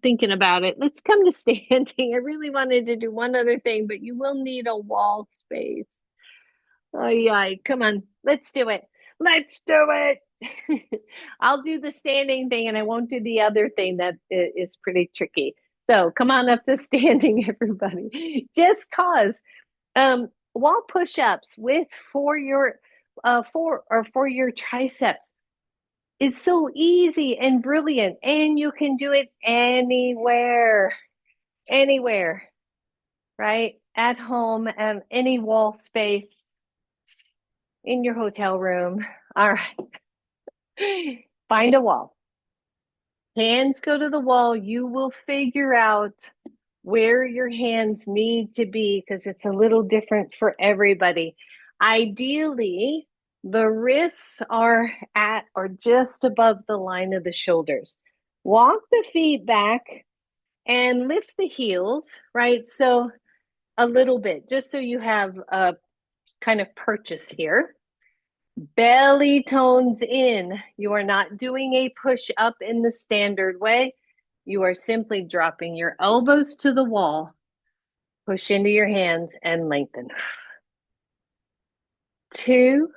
thinking about it. Let's come to standing. I really wanted to do one other thing, but you will need a wall space. Oh, yeah. Come on. Let's do it. Let's do it. I'll do the standing thing and I won't do the other thing that is pretty tricky. So come on up to standing, everybody. Just cause wall push-ups with for your triceps is so easy and brilliant, and you can do it anywhere, anywhere, right? At home, any wall space, in your hotel room. All right. Find a wall. Hands go to the wall. You will figure out where your hands need to be because it's a little different for everybody. Ideally, the wrists are at or just above the line of the shoulders. Walk the feet back and lift the heels, right? So a little bit, just so you have a kind of purchase here. Belly tones in. You are not doing a push up in the standard way. You are simply dropping your elbows to the wall, push into your hands, and lengthen. 2,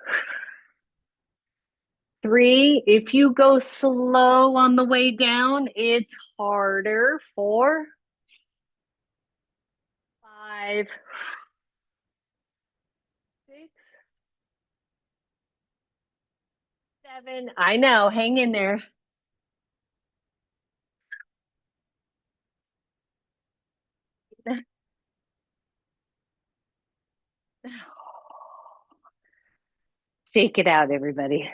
3. If you go slow on the way down, it's harder. 4, 5, 6, 7. I know, hang in there. Take it out, everybody.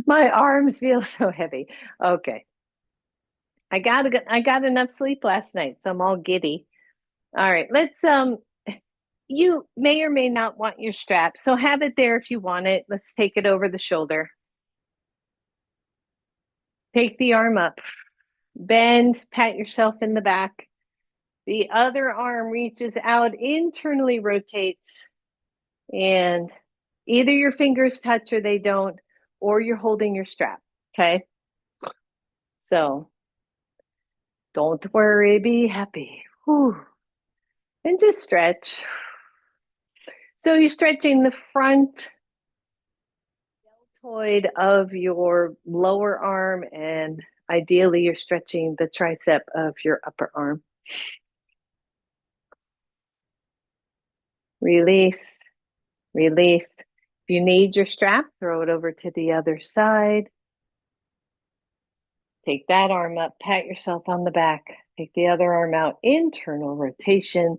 My arms feel so heavy. Okay. I got enough sleep last night, so I'm all giddy. All right, let's you may or may not want your strap, so have it there if you want it. Let's take it over the shoulder. Take the arm up. Bend, pat yourself in the back. The other arm reaches out, internally rotates, and either your fingers touch or they don't, or you're holding your strap. Okay. So don't worry, be happy. Whew. And just stretch. So you're stretching the front deltoid of your lower arm, and ideally you're stretching the tricep of your upper arm. Release, release. If you need your strap, throw it over to the other side. Take that arm up, pat yourself on the back. Take the other arm out, internal rotation.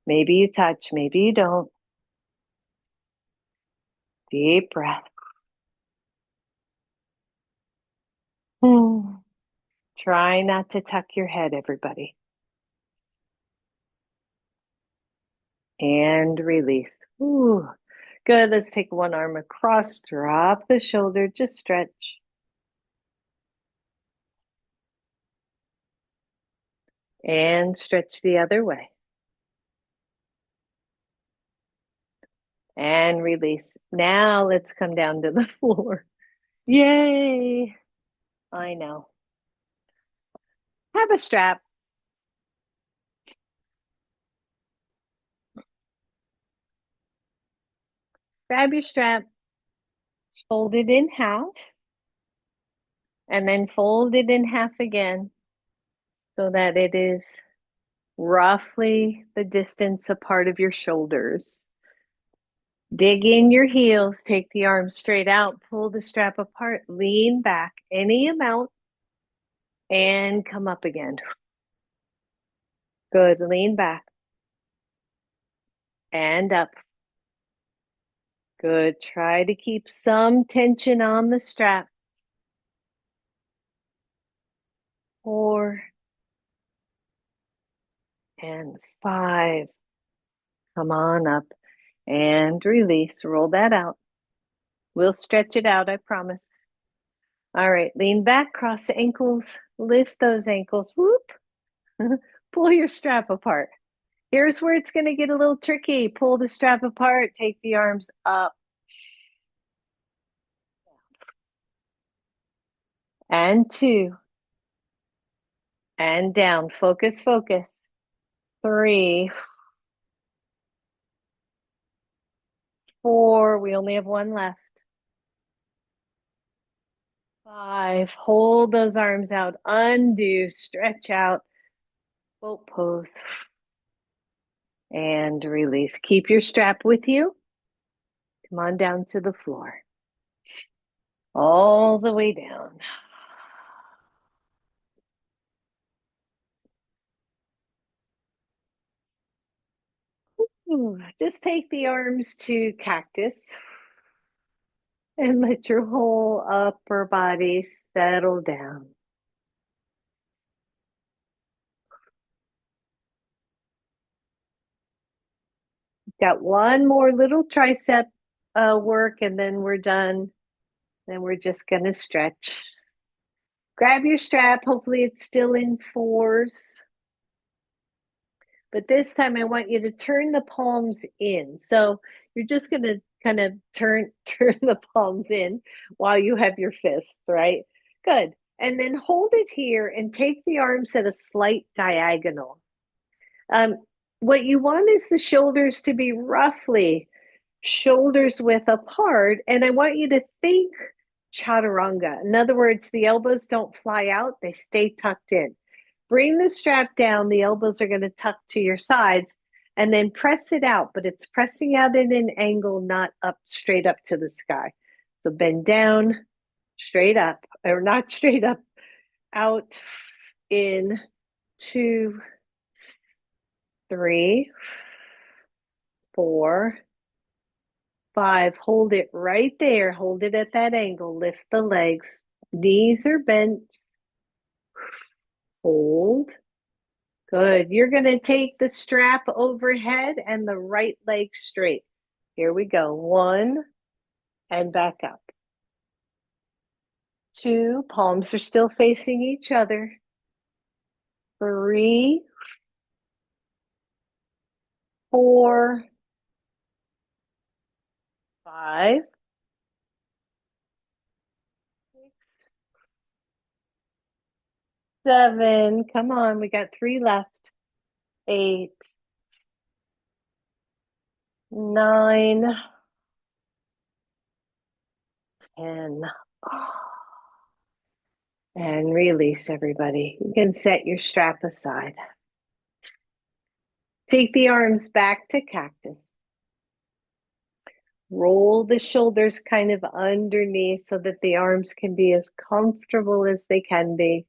Maybe you touch, maybe you don't. Deep breath. Try not to tuck your head, everybody. And release. Ooh. Good. Let's take one arm across, drop the shoulder, just stretch. And stretch the other way. And release. Now let's come down to the floor. Yay. I know. Have a strap. Grab your strap, fold it in half, and then fold it in half again so that it is roughly the distance apart of your shoulders. Dig in your heels, take the arms straight out, pull the strap apart, lean back any amount, and come up again. Good. Lean back and up. Good. Try to keep some tension on the strap. 4 and 5. Come on up and release. Roll that out. We'll stretch it out, I promise. All right. Lean back, cross the ankles, lift those ankles. Whoop. Pull your strap apart. Here's where it's going to get a little tricky. Pull the strap apart, take the arms up. And 2. And down. Focus, focus. 3. 4. We only have one left. 5. Hold those arms out. Undo, stretch out. Boat pose. And release. Keep your strap with you. Come on down to the floor. All the way down. Just take the arms to cactus and let your whole upper body settle down. Got one more little tricep work and then we're done. Then we're just going to stretch. Grab your strap. Hopefully it's still in 4s. But this time I want you to turn the palms in. So you're just going to kind of turn the palms in while you have your fists, right? Good. And then hold it here and take the arms at a slight diagonal. Um, what you want is the shoulders to be roughly shoulders width apart. And I want you to think chaturanga. In other words, the elbows don't fly out, they stay tucked in. Bring the strap down, the elbows are going to tuck to your sides, and then press it out, but it's pressing out at an angle, not up straight up to the sky. So bend down, straight up, or not straight up, out, in, 2, 3, 4, 5. Hold it right there. Hold it at that angle. Lift the legs. Knees are bent. Hold. Good. You're going to take the strap overhead and the right leg straight. Here we go. 1 and back up. 2, palms are still facing each other. 3, 4, 5, 6, 7. Come on, we got 3 left. 8, 9, 10. And release, everybody. You can set your strap aside. Take the arms back to cactus. Roll the shoulders kind of underneath so that the arms can be as comfortable as they can be.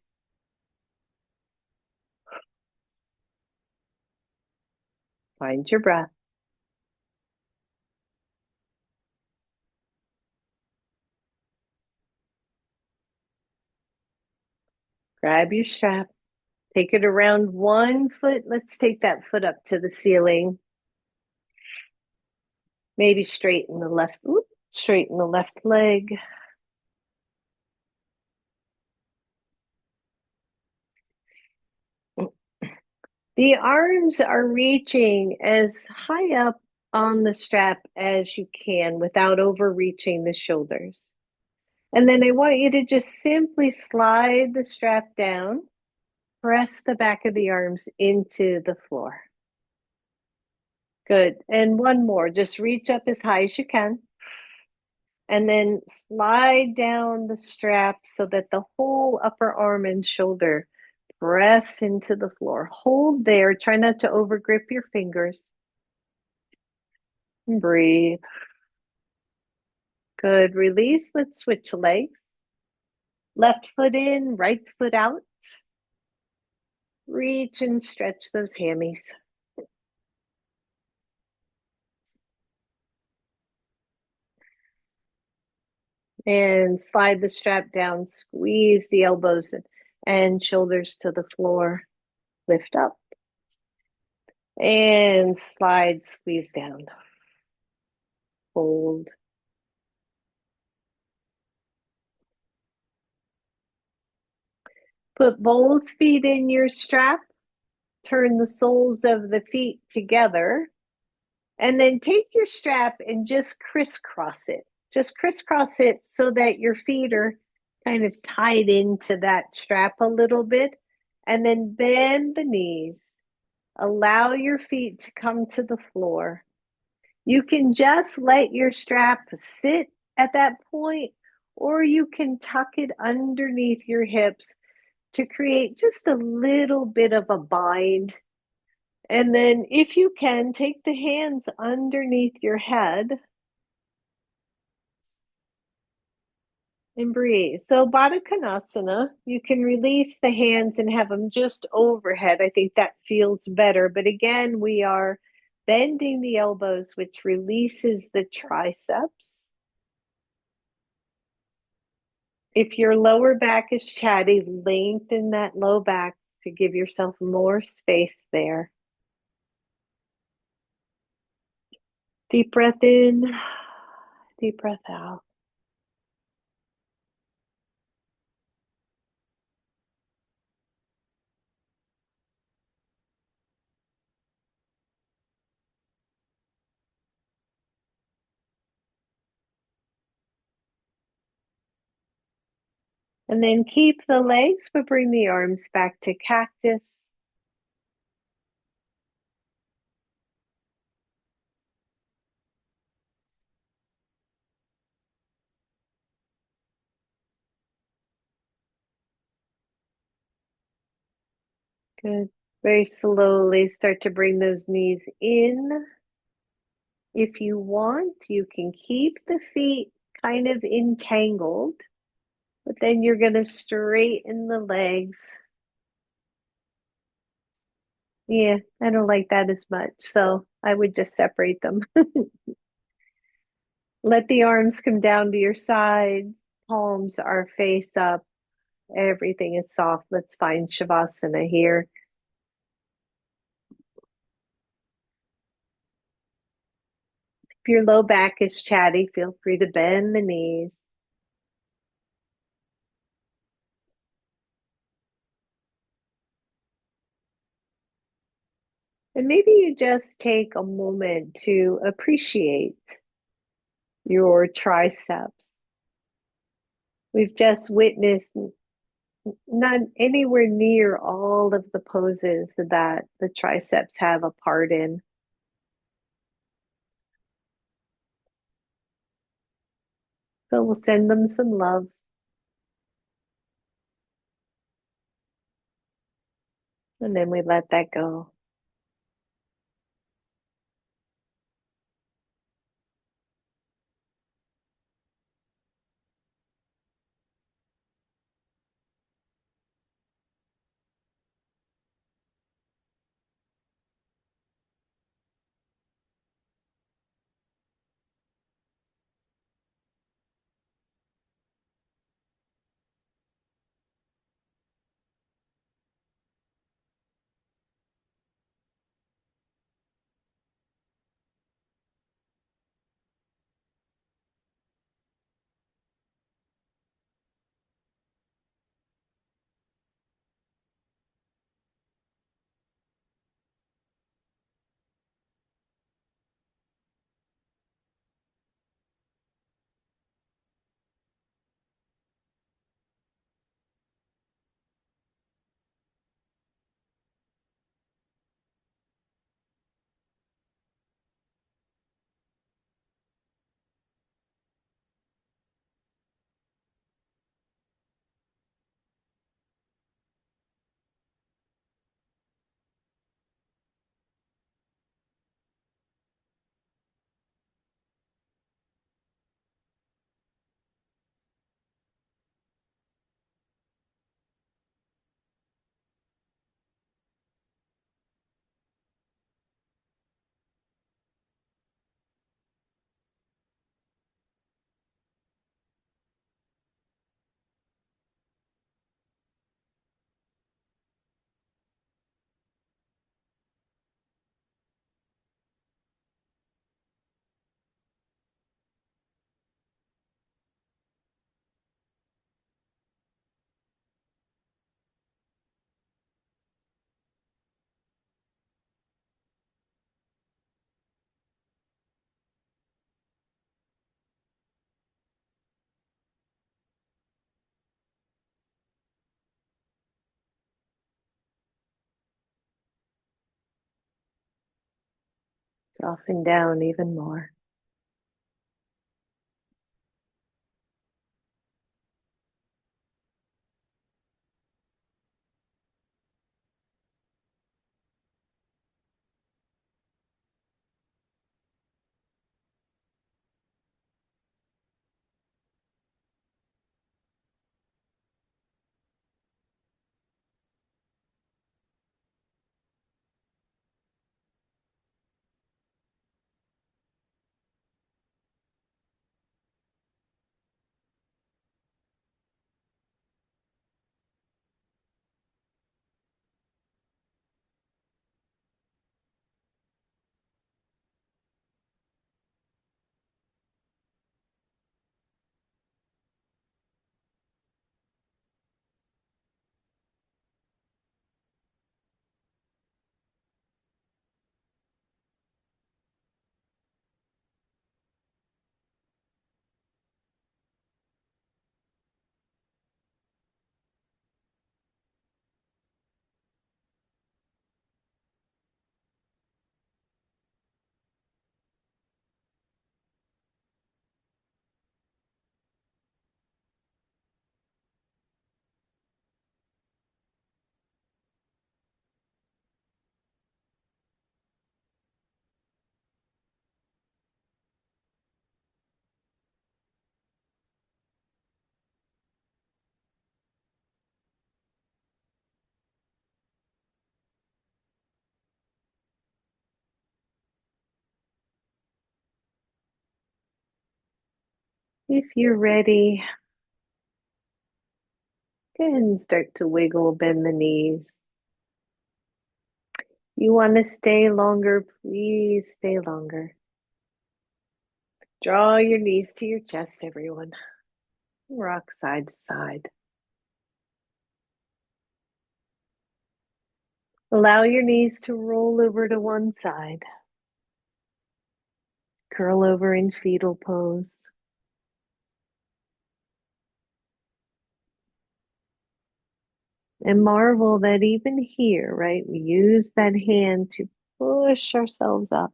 Find your breath. Grab your strap. Take it around 1 foot. Let's take that foot up to the ceiling. Maybe straighten the left leg. The arms are reaching as high up on the strap as you can without overreaching the shoulders. And then I want you to just simply slide the strap down, press the back of the arms into the floor. Good. And one more, just reach up as high as you can. And then slide down the strap so that the whole upper arm and shoulder press into the floor. Hold there. Try not to overgrip your fingers. And breathe. Good. Release. Let's switch legs. Left foot in, right foot out. Reach and stretch those hammies. And slide the strap down. Squeeze the elbows and shoulders to the floor. Lift up. And slide, squeeze down. Hold. Put both feet in your strap. Turn the soles of the feet together. And then take your strap and just crisscross it. Just crisscross it so that your feet are kind of tied into that strap a little bit. And then bend the knees. Allow your feet to come to the floor. You can just let your strap sit at that point, or you can tuck it underneath your hips to create just a little bit of a bind. And then, if you can, take the hands underneath your head and breathe. So, Baddha Konasana, you can release the hands and have them just overhead. I think that feels better. But again, we are bending the elbows, which releases the triceps. If your lower back is chatty, lengthen that low back to give yourself more space there. Deep breath in, deep breath out. And then keep the legs, but bring the arms back to cactus. Good. Very slowly start to bring those knees in. If you want, you can keep the feet kind of entangled, but then you're going to straighten the legs. Yeah, I don't like that as much, so I would just separate them. Let the arms come down to your side. Palms are face up. Everything is soft. Let's find Shavasana here. If your low back is chatty, feel free to bend the knees. And maybe you just take a moment to appreciate your triceps. We've just witnessed not anywhere near all of the poses that the triceps have a part in. So we'll send them some love. And then we let that go. Soften down even more. If you're ready, go ahead and start to wiggle, bend the knees. You want to stay longer, please stay longer. Draw your knees to your chest, everyone. Rock side to side. Allow your knees to roll over to one side. Curl over in fetal pose. And marvel that even here, right, we use that hand to push ourselves up.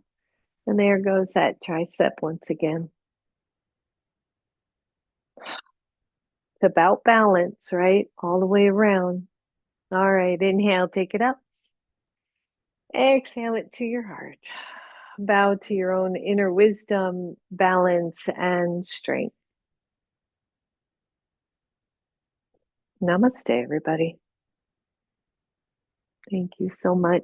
And there goes that tricep once again. It's about balance, right? All the way around. All right, inhale, take it up. Exhale it to your heart. Bow to your own inner wisdom, balance, and strength. Namaste, everybody. Thank you so much.